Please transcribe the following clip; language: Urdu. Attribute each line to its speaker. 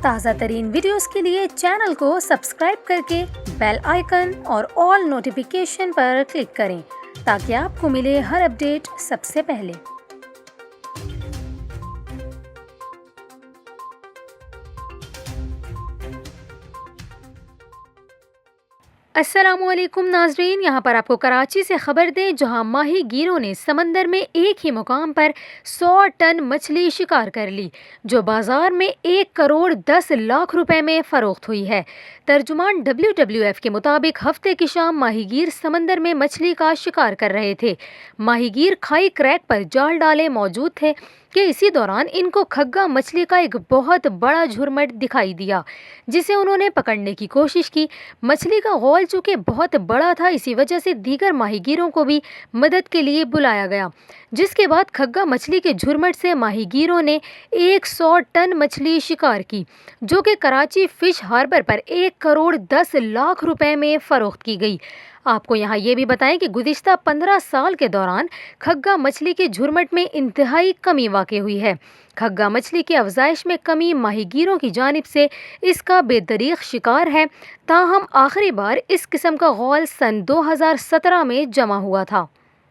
Speaker 1: تازہ ترین ویڈیوز کے لیے چینل کو سبسکرائب کر کے بیل آئیکن اور آل نوٹیفیکیشن پر کلک کریں تاکہ آپ کو ملے ہر اپڈیٹ سب سے پہلے۔ السلام علیکم ناظرین، یہاں پر آپ کو کراچی سے خبر دیں جہاں ماہی گیروں نے سمندر میں ایک ہی مقام پر 100 ٹن مچھلی شکار کر لی جو بازار میں 1,10,00,000 روپے میں فروخت ہوئی ہے۔ ترجمان WWF کے مطابق ہفتے کی شام ماہی گیر سمندر میں مچھلی کا شکار کر رہے تھے۔ ماہی گیر کھائی کریک پر جال ڈالے موجود تھے کہ اسی دوران ان کو کھگا مچھلی کا ایک بہت بڑا جھرمٹ دکھائی دیا جسے انہوں نے پکڑنے کی کوشش کی۔ مچھلی کا غول چونکہ بہت بڑا تھا، اسی وجہ سے دیگر ماہی گیروں کو بھی مدد کے لیے بلایا گیا، جس کے بعد کھگا مچھلی کے جھرمٹ سے ماہی گیروں نے 100 ٹن مچھلی شکار کی جو کہ کراچی فش ہاربر پر 1,10,00,000 روپے میں فروخت کی گئی۔ آپ کو یہاں یہ بھی بتائیں کہ گزشتہ 15 سال کے دوران کھگا مچھلی کے جھرمٹ میں انتہائی کمی واقع ہوئی ہے۔ کھگا مچھلی کی افزائش میں کمی ماہی گیروں کی جانب سے اس کا بے دریغ شکار ہے، تاہم آخری بار اس قسم کا غول سن 2017 میں جمع ہوا تھا۔